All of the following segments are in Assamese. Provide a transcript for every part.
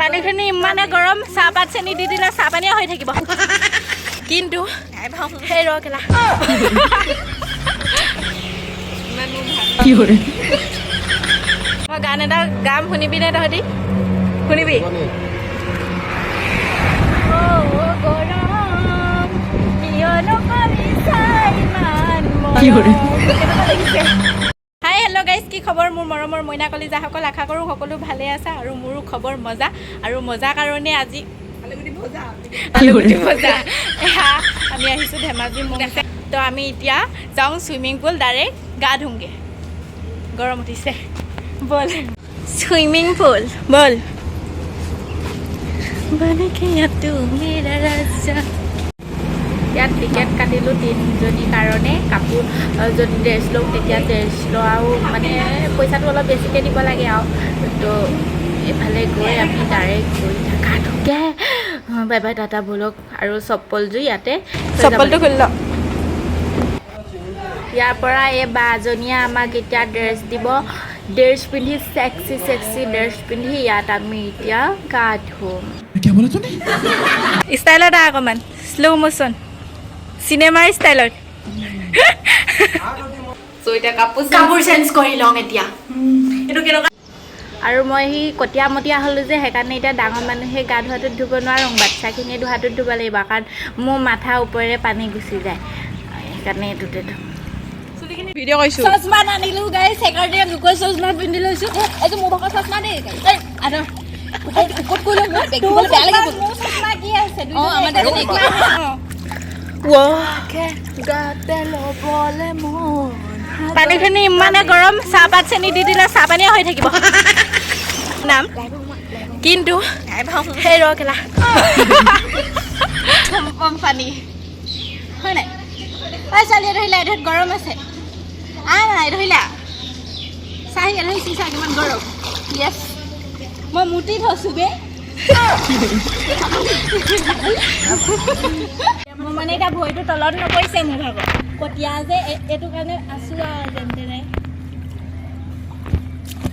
পানীখিনি ইমানে গৰম চাহপাত চেনি দি দিলে চাহ পানীয়ে হৈ থাকিব কিন্তু সেই ৰকেলা মই গান এটা গাম শুনিবি নে তহঁতি শুনিবি হাই হেল্ল' গাইজ কি খবৰ মোৰ মৰমৰ মইনা কলিজাসকল আশা কৰোঁ সকলো ভালে আছে আৰু মোৰো খবৰ মজা আৰু মজা কাৰণে আজি আমি আহিছোঁ ধেমাজি তো আমি এতিয়া যাওঁ চুইমিং পুল ডাইৰেক্ট গা ধুংগে গৰম উঠিছে বল চুইমিং পুল বল ইয়াত টিকেট কাটিলোঁ 3জনীৰ কাৰণে কাপোৰ যদি ড্ৰেছ লওঁ তেতিয়া ড্ৰেছ লোৱাও মানে পইচাটো অলপ বেছিকৈ দিব লাগে আৰু তো এইফালে গৈ আমি ডাইৰেক্ট গৈ থাকা ধুকে বাই বাই টাটা বলক আৰু চপ্পলযোৰ ইয়াতে চপ্পলটো খুলি ল ইয়াৰ পৰা এই বাজনীয়ে আমাক এতিয়া ড্ৰেছ দিব ড্ৰেছ পিন্ধি চেক্সি ড্ৰেছ পিন্ধি ইয়াত আমি এতিয়া গা ধুম ষ্টাইলত অকণমান শ্ল' মোশ্যন চিনেমাৰ ষ্টাইলত কাপোৰ চেঞ্জ কৰি লওঁ এতিয়া আৰু মই সি কটীয়া হ'লোঁ যে সেইকাৰণে এতিয়া ডাঙৰ মানুহে গা ধোৱাটোত ধুব নোৱাৰোঁ বাচ্ছাখিনিয়ে ধোৱাটোত ধুব লাগিব কাৰণ মোৰ মাথা ওপৰেৰে পানী গুচি যায় সেইকাৰণে এইটোতে ধুম ভিডিঅ' কৰিছোঁ চশমা নানিলোঁ গাইছ সেইকাৰণে লোকৰ চশমা পিন্ধি লৈছোঁ এইটো মোৰ ভাগৰ চশমা দেই পানীখিনি ইমানে গৰম চাহপাত চেনি দি দিলে চাহ পানীয়ে হৈ থাকিব নাম কিন্তু সেই ৰকেলা পানী হয় নাই ছোৱালী ধৰিলা এইটোত গৰম আছে নাই ধৰিলা চাহ ইয়াত হৈছি চাহ কিমান গৰম য়েছ মই মুটি থৈছোঁ বে মোৰ মানে এতিয়া ভৰিটো তলত নপৰিছে মোৰ ভাগৰ কটীয়া যে এইটো কাৰণে আছোঁ আৰু যেন তেনে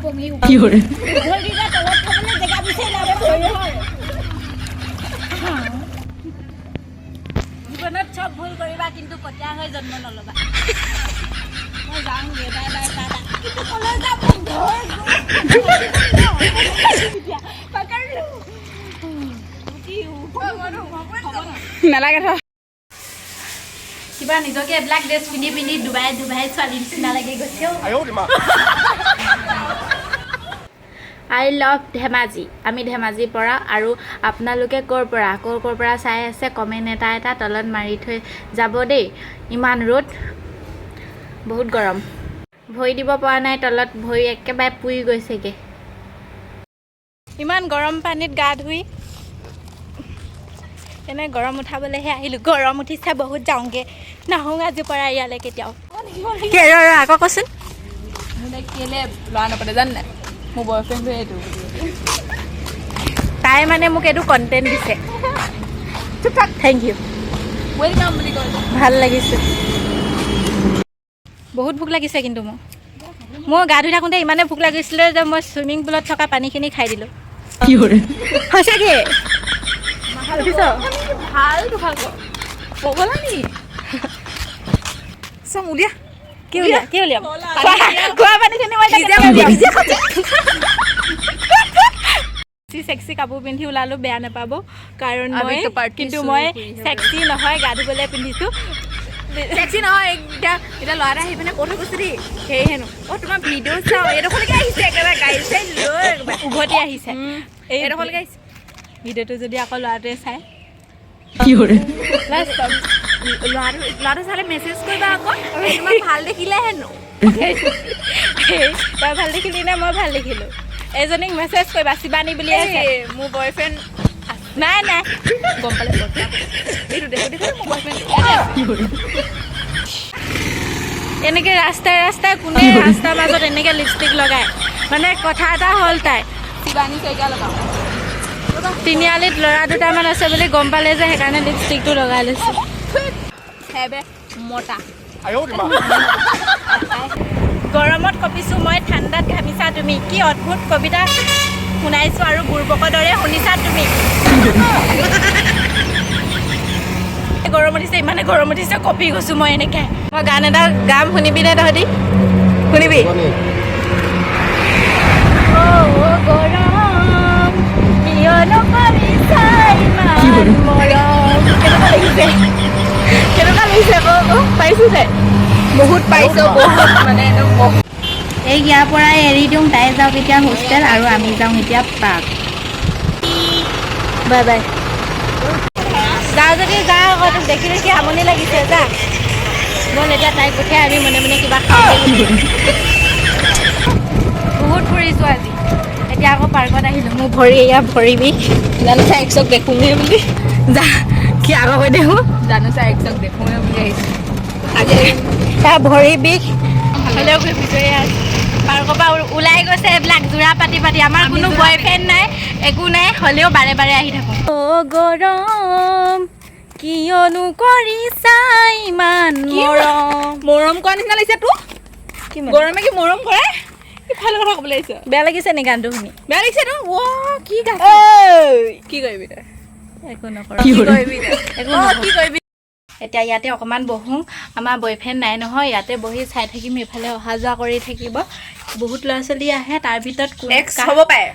ভৰিকেইটা তলত থ'বলৈ জেগা বিচাৰি নাপায় ভৰি হয় জীৱনত চব ভুল কৰিবা কিন্তু কটীয়া হৈ জন্ম নল'বা মই যাওঁগে বাই বাই টাটা কিন্তু কলৈ যাম নালাগে কিবা নিজকে ব্লেক ড্ৰেছ পিন্ধি পিন্ধি ডুবাই ছোৱালী নিচিনা লাগি গৈছে আই লাভ ধেমাজি আমি ধেমাজিৰ পৰা আৰু আপোনালোকে ক'ৰ পৰা চাই আছে কমেণ্ট এটা তলত মাৰি থৈ যাব দেই ইমান ৰ'দ বহুত গৰম ভৰি দিব পৰা নাই তলত ভৰি একেবাৰে পুৰি গৈছেগৈ ইমান গৰম পানীত গা ধুই এনে গৰম উঠাবলৈহে আহিলোঁ গৰম উঠিছে বহুত যাওঁগৈ নাহোঁ আজিৰ পৰা ইয়ালৈ কেতিয়াও আকৌ কচোন কেলৈ ল'ৰা নাপাতে জান নাই মোৰ বয়ফ্ৰেণ্ডটো এইটো তাই মানে মোক এইটো কণ্টেণ্ট দিছে থেংক ইউ ৱেলকাম বুলি কয় ভাল লাগিছে বহুত ভোক লাগিছে কিন্তু মোৰ গা ধুই থাকোঁতে ইমানে ভোক লাগিছিলে যে মই চুইমিং পুলত থকা পানীখিনি খাই দিলোঁ সঁচাকৈ ভাল পগলা নি চব উলিয়া কি উলিয়াম খোৱা পানীখিনি মই চেক্সি কাপোৰ পিন্ধি ওলালোঁ বেয়া নাপাব কাৰণ কিন্তু মই চেক্সি নহয় গা ধুবলৈ পিন্ধিছোঁ চেক্সি নহয় এতিয়া ল'ৰা এটা আহি পিনে কৈ থৈ গৈছে দেই সেই হেনো তোমাৰ ভিডিঅ' চাওঁ এইডোখৰলৈকে আহিছে একেবাৰে গাড়ী চাই লৈ উভতি আহিছে এইডোখৰলৈকে আহিছে ভিডিঅ'টো যদি আকৌ ল'ৰাটোৱে চাই ল'ৰাটো চালে মেছেজ কৰিবা আকৌ তোমাক ভাল দেখিলে হেনো তই ভাল দেখিলি নে মই ভাল দেখিলোঁ এজনীক মেছেজ কৰিবা শিৱানী বুলি আছে মোৰ বয়ফ্ৰেণ্ড নাই গম পালে এইটো দেখো মোৰ বয়ফ্ৰেণ্ড এনেকৈ ৰাস্তাই কোনে ৰাস্তাৰ মাজত এনেকৈ লিপষ্টিক লগায় মানে কথা এটা হ'ল তাই শিৱানী কেইটা লগাওঁ তিনিআলিত ল'ৰা দুটামান আছে বুলি গম পালে যে সেইকাৰণে লিপষ্টিকটো লগাই লৈছোঁ মতা গৰমত কপিছোঁ মই ঠাণ্ডাত ঘামিছা তুমি কি অদ্ভুত কবিতা শুনাইছোঁ আৰু বুৰ্বকৰ দৰে শুনিছা তুমি গৰম উঠিছে ইমানে গৰম উঠিছে কপি গৈছোঁ মই এনেকৈ মই গান এটা গাম শুনিবি নে তহঁতি শুনিবি গৰম কিয়নো কৰিছা ইমান মৰম কেনেকুৱা লাগিছে আকৌ পাইছোঁ যে বহুত পাইছোঁ বহুত মানে এই ইয়াৰ পৰাই এৰি দিওঁ তাই যাওক এতিয়া হোষ্টেল আৰু আমি যাওঁ এতিয়া পাৰ্ক বাই বাই যাওঁ যদি যাওঁ আকৌ তোক দেখি দেখি আমনি লাগিছে যা ব'ল এতিয়া তাইক পঠিয়াই আমি মনে মনে কিবা খাওঁ বহুত ফুৰিছোঁ আজি এতিয়া আকৌ পাৰ্কত আহিলোঁ মোৰ ভৰি এয়া ভৰি বিষ জানো চাই একচক দেখোঁগৈ বুলি যা কি আগৰ কৈ দেখোঁ জানো চাই একচক দেখোঁগৈ বুলি আহিছোঁ আজি তাৰ ভৰি বিষ হ'লেও ঘূৰি ফুৰিছোঁ পাৰ্কৰ পৰা ওলাই গৈছে এইবিলাক যোৰা পাতি পাতি আমাৰ কোনো বয়ফ্ৰেণ্ড নাই একো নাই হ'লেও বাৰে বাৰে আহি থাকোঁ অ' গৰম কিয়নো কৰিছা ইমান মৰম কৰা নিচিনা লাগিছে তোৰ গৰমে কি মৰম কৰে ভাল কথা ক'বলৈ আহিছ বেয়া লাগিছে নি গানটো শুনি বেয়া লাগিছে তোৰ কি গান কি কৰিবি তই একো নকৰ কি কৰিবি কি কৰিবি এতিয়া ইয়াতে অকণমান বহোঁ আমাৰ বয়ফ্ৰেণ্ড নাই নহয় ইয়াতে বহি চাই থাকিম এইফালে অহা যোৱা কৰি থাকিব বহুত ল'ৰা ছোৱালী আহে তাৰ ভিতৰত এক্স হ'ব পাৰে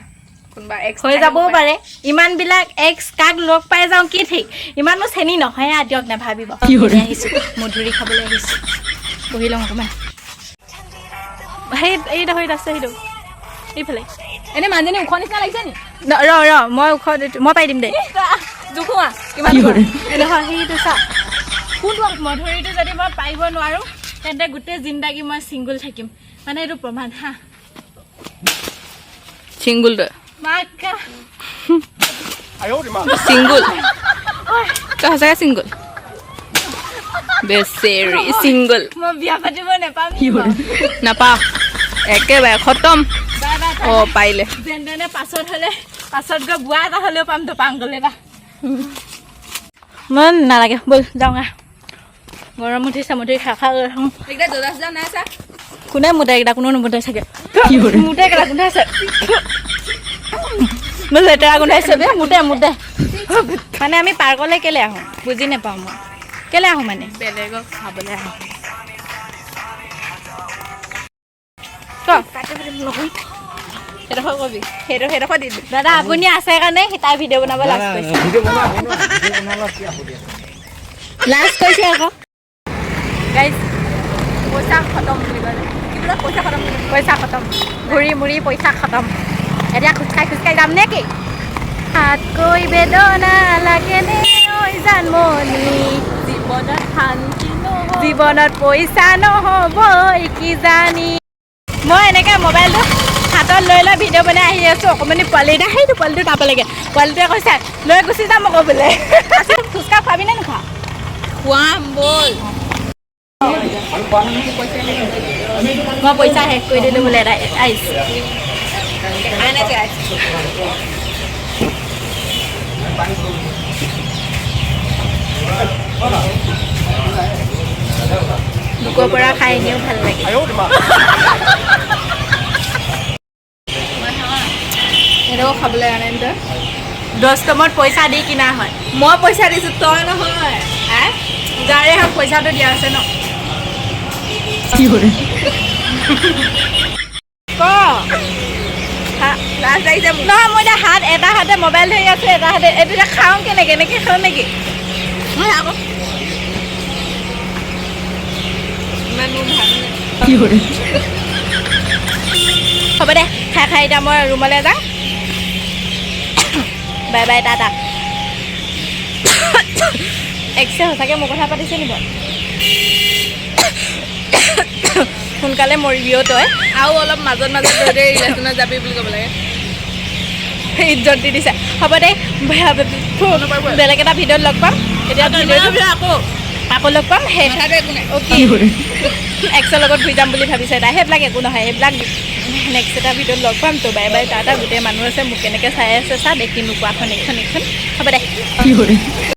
কোনোবা এক্স হৈ যাবও পাৰে ইমানবিলাক এক্স কাক লগ পাই যাওঁ কি ঠিক ইমানো চেনি নহয় দিয়ক নাভাবিব আহিছোঁ মধুৰি খাবলৈ আহিছোঁ বহি লওঁ অকণমান এইডোখৰত আছে সেইটো এইফালে এনেই মানুহজনী ওখ নিচিনা লাগিছে নি ৰ মই ওখ মই পাই দিম দে জোখোৱা কিমান নহয় সেইটো চা কোনটো মধুৰিটো যদি মই পাৰিব নোৱাৰোঁ তেন্তে গোটেই জিন্দাগী মই ছিংগুল থাকিম মানে এইটো প্ৰমাণ হা ছিংগুল তই ছিংগুল তই সঁচাকৈ ছিংগুল বেচেৰি ছিংগুল মই বিয়া পাতিব নাপাওঁ একেবাৰে খতম অঁ পাৰিলে যেনে পাছত হ'লে পাছত গৈ বোৱা এটা হ'লেও পাম তো পাংগলে এটা মই নালাগে ব'ল যাওঁ গৰম উঠিছে মধুৰি খা নাই চা কোনে মোটাইকেইটা কোনো নোমোটাই চাগে মোটাইকেইটা গোন্ধাইছে মই লেতেৰা গোন্ধাইছে বে মোটে মানে আমি পাৰ্কলৈ কেলৈ আহোঁ বুজি নাপাওঁ মই কেলৈ আহোঁ মানে বেলেগক খাবলৈ আহোঁ সেইডোখৰ কবি সেইডোখৰ দি দাদা আপুনি আছে কাৰণে তাই ভিডিঅ' বনাব লাজ কৰিছে লাজ কৰিছে আকৌ গাইজ পইচা খতম বুলি ক'লে পইচা খতম ঘূৰি মুৰি পইচা খতম এতিয়া খোজকাঢ়ি যাম নে কি হাতকৈ বেদনা লাগেনে ঐ জানমণি জীৱনত শান্তি জীৱনত পইচা নহ'বই কি জানি মই এনেকৈ মোবাইলটো হাতত লৈ ভিডিঅ' বনাই আহি আছোঁ অকণমানি পোৱালি এটা সেইটো পোৱালিটো তাপ লাগে পোৱালিটোৱে কৈছে লৈ গুচি যাম আকৌ বোলে ফুচকা খোৱাবি নে নোখোৱা খুৱাম ব'ল মই পইচা শেষ কৰি দিলোঁ বোলে এটা আহিছোঁ লোকৰ পৰা খাই এনেও ভাল লাগে এনেও খাবলৈ আনে তই 10 টকাত পইচা দি কিনা হয় মই পইচা দিছোঁ তই নহয় যাৰে হওক পইচাটো দিয়া আছে ন কি কৰে লাজ লাগিছে নহয় মই এতিয়া এটা হাতে মোবাইল ধৰি আছোঁ এটা হাতে এইটো এতিয়া খাওঁ কেনেকৈ এনেকৈ খাওঁ নেকি আকৌ হ'ব দে খাই এতিয়া মই ৰুমলৈ যাওঁ বাই বাই টাটা এক্সে সঁচাকৈ মোৰ কথা পাতিছে নি বাৰু সোনকালে মৰিবিও তই আৰু অলপ মাজত ৰিলেশ্যনত যাবি বুলি ক'ব লাগে ইজ্জত দি দিছে হ'ব দে বেলেগ এটা ভিডিঅ'ত লগ পাম এতিয়া আকৌ লগ পাম সেই এক্সৰ লগত ঘূৰি যাম বুলি ভাবিছে তাই সেইবিলাক একো নহয় সেইবিলাক নেক্সট এটা ভিডিঅ'ত লগ পাম তো বাই বাই টাটা গোটেই মানুহ আছে মোক কেনেকৈ চাই আছে চা দেখি নোপোৱাখন এইখন হ'ব দে